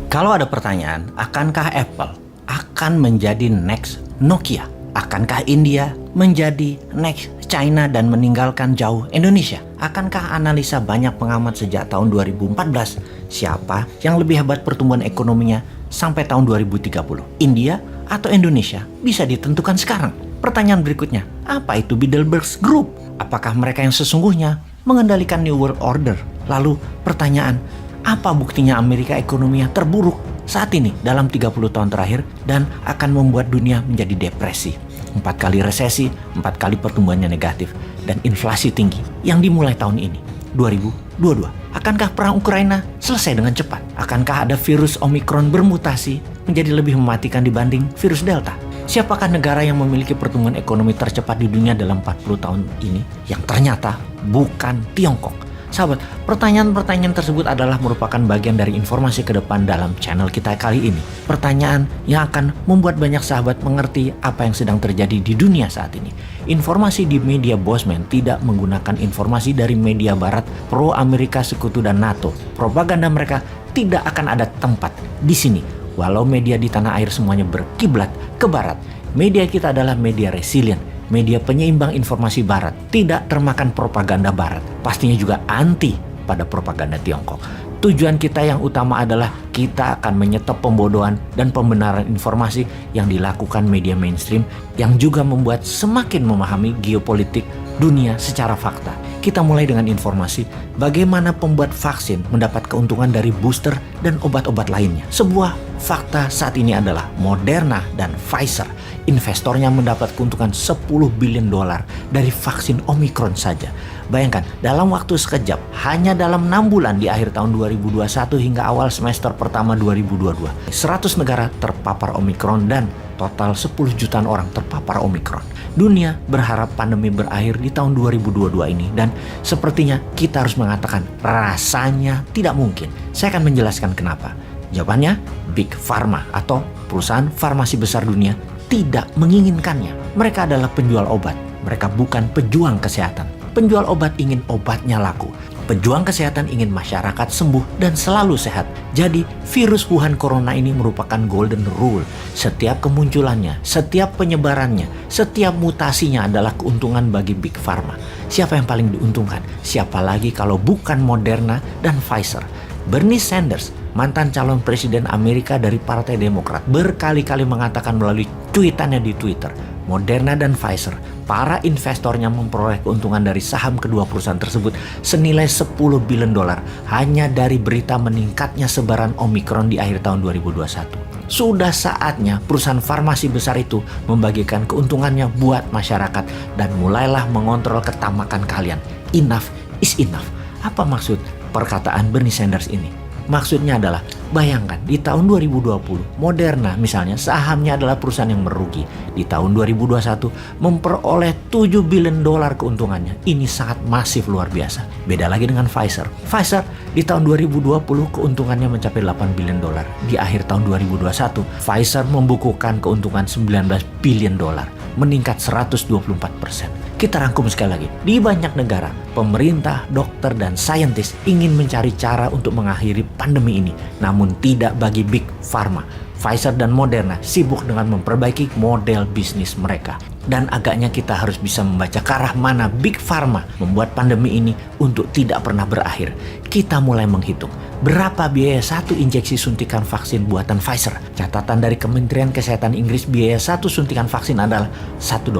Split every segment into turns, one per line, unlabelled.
Kalau ada pertanyaan, akankah Apple akan menjadi next Nokia? Akankah India menjadi next China dan meninggalkan jauh Indonesia? Akankah analisa banyak pengamat sejak tahun 2014 siapa yang lebih hebat pertumbuhan ekonominya sampai tahun 2030? India atau Indonesia? Bisa ditentukan sekarang. Pertanyaan berikutnya, apa itu Bilderberg Group? Apakah mereka yang sesungguhnya mengendalikan New World Order? Lalu pertanyaan, apa buktinya Amerika ekonominya terburuk saat ini dalam 30 tahun terakhir dan akan membuat dunia menjadi depresi? 4 kali resesi, 4 kali pertumbuhannya negatif, dan inflasi tinggi yang dimulai tahun ini, 2022. Akankah perang Ukraina selesai dengan cepat? Akankah ada virus Omicron bermutasi menjadi lebih mematikan dibanding virus Delta? Siapakah negara yang memiliki pertumbuhan ekonomi tercepat di dunia dalam 40 tahun ini? Yang ternyata bukan Tiongkok. Sahabat, pertanyaan-pertanyaan tersebut adalah merupakan bagian dari informasi ke depan dalam channel kita kali ini. Pertanyaan yang akan membuat banyak sahabat mengerti apa yang sedang terjadi di dunia saat ini. Informasi di media Bosman tidak menggunakan informasi dari media barat pro Amerika Sekutu dan NATO. Propaganda mereka tidak akan ada tempat di sini. Walau media di tanah air semuanya berkiblat ke barat, media kita adalah media resilient. Media penyeimbang informasi barat, tidak termakan propaganda barat, pastinya juga anti pada propaganda Tiongkok. Tujuan kita yang utama adalah kita akan menyetop pembodohan dan pembenaran informasi yang dilakukan media mainstream yang juga membuat semakin memahami geopolitik dunia secara fakta. Kita mulai dengan informasi bagaimana pembuat vaksin mendapat keuntungan dari booster dan obat-obat lainnya. Sebuah fakta saat ini adalah Moderna dan Pfizer. Investornya mendapat keuntungan 10 billion dolar dari vaksin Omicron saja. Bayangkan, dalam waktu sekejap, hanya dalam 6 bulan di akhir tahun 2021 hingga awal semester pertama 2022, 100 negara terpapar Omicron dan total 10 jutaan orang terpapar Omicron. Dunia berharap pandemi berakhir di tahun 2022 ini dan sepertinya kita harus mengatakan rasanya tidak mungkin. Saya akan menjelaskan kenapa. Jawabannya, Big Pharma atau perusahaan farmasi besar dunia tidak menginginkannya. Mereka adalah penjual obat. Mereka bukan pejuang kesehatan. Penjual obat ingin obatnya laku. Pejuang kesehatan ingin masyarakat sembuh dan selalu sehat. Jadi, virus Wuhan Corona ini merupakan golden rule. Setiap kemunculannya, setiap penyebarannya, setiap mutasinya adalah keuntungan bagi Big Pharma. Siapa yang paling diuntungkan? Siapa lagi kalau bukan Moderna dan Pfizer? Bernie Sanders, mantan calon presiden Amerika dari Partai Demokrat, berkali-kali mengatakan melalui cuitannya di Twitter, Moderna dan Pfizer, para investornya memperoleh keuntungan dari saham kedua perusahaan tersebut senilai 10 billion dolar hanya dari berita meningkatnya sebaran Omicron di akhir tahun 2021. Sudah saatnya perusahaan farmasi besar itu membagikan keuntungannya buat masyarakat dan mulailah mengontrol ketamakan kalian. Enough is enough. Apa maksud perkataan Bernie Sanders ini? Maksudnya adalah, bayangkan di tahun 2020, Moderna misalnya sahamnya adalah perusahaan yang merugi. Di tahun 2021 memperoleh 7 billion dolar keuntungannya. Ini sangat masif luar biasa. Beda lagi dengan Pfizer. Pfizer di tahun 2020 keuntungannya mencapai 8 billion dolar. Di akhir tahun 2021, Pfizer membukukan keuntungan 19 billion dolar, meningkat 124%. Kita rangkum sekali lagi. Di banyak negara, pemerintah, dokter, dan saintis ingin mencari cara untuk mengakhiri pandemi ini. Namun tidak bagi Big Pharma. Pfizer dan Moderna sibuk dengan memperbaiki model bisnis mereka. Dan agaknya kita harus bisa membaca ke arah mana Big Pharma membuat pandemi ini untuk tidak pernah berakhir. Kita mulai menghitung berapa biaya satu injeksi suntikan vaksin buatan Pfizer. Catatan dari Kementerian Kesehatan Inggris, biaya satu suntikan vaksin adalah $1.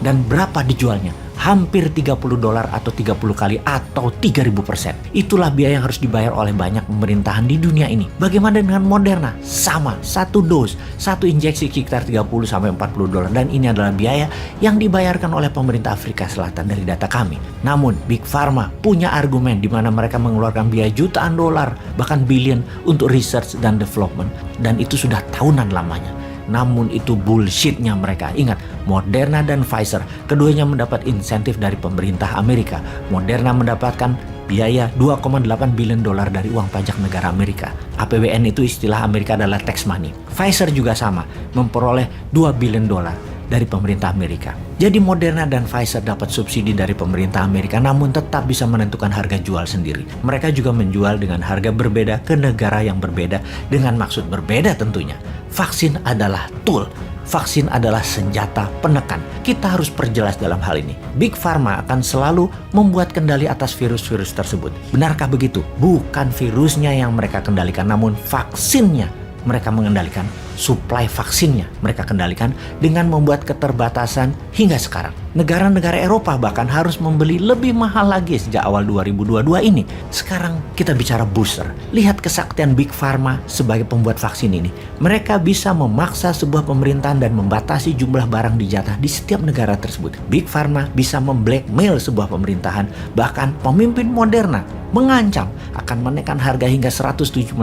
Dan berapa dijualnya? Hampir 30 dolar atau 30 kali atau 3000%. Itulah biaya yang harus dibayar oleh banyak pemerintahan di dunia ini. Bagaimana dengan Moderna? Sama, satu dose, satu injeksi sekitar 30-40 dolar. Dan ini adalah biaya yang dibayarkan oleh pemerintah Afrika Selatan dari data kami. Namun Big Pharma punya argumen di mana mereka mengeluarkan biaya jutaan dolar, bahkan billion untuk research dan development. Dan itu sudah tahunan lamanya. Namun itu bullshitnya mereka. Ingat, Moderna dan Pfizer keduanya mendapat insentif dari pemerintah Amerika. Moderna mendapatkan biaya 2,8 billion dolar dari uang pajak negara Amerika. APBN itu istilah Amerika adalah tax money. Pfizer juga sama, memperoleh 2 billion dolar. dari pemerintah Amerika. Jadi Moderna dan Pfizer dapat subsidi dari pemerintah Amerika namun tetap bisa menentukan harga jual sendiri. Mereka juga menjual dengan harga berbeda ke negara yang berbeda dengan maksud berbeda tentunya. Vaksin adalah tool. Vaksin adalah senjata penekan. Kita harus perjelas dalam hal ini. Big Pharma akan selalu membuat kendali atas virus-virus tersebut. Benarkah begitu? Bukan virusnya yang mereka kendalikan, namun vaksinnya mereka mengendalikan. Suplai vaksinnya mereka kendalikan dengan membuat keterbatasan hingga sekarang. Negara-negara Eropa bahkan harus membeli lebih mahal lagi sejak awal 2022 ini. Sekarang kita bicara booster. Lihat kesaktian Big Pharma sebagai pembuat vaksin ini. Mereka bisa memaksa sebuah pemerintahan dan membatasi jumlah barang dijatah di setiap negara tersebut. Big Pharma bisa memblackmail sebuah pemerintahan, bahkan pemimpin Moderna mengancam akan menaikkan harga hingga $170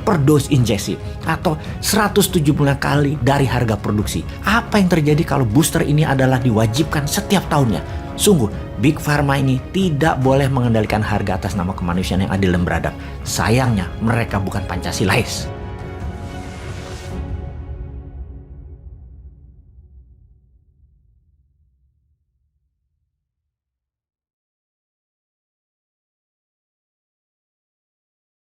per dos injeksi atau 170 kali dari harga produksi. Apa yang terjadi kalau booster ini adalah diwajibkan setiap tahunnya? Sungguh, Big Pharma ini tidak boleh mengendalikan harga atas nama kemanusiaan yang adil dan beradab. Sayangnya, mereka bukan Pancasilais.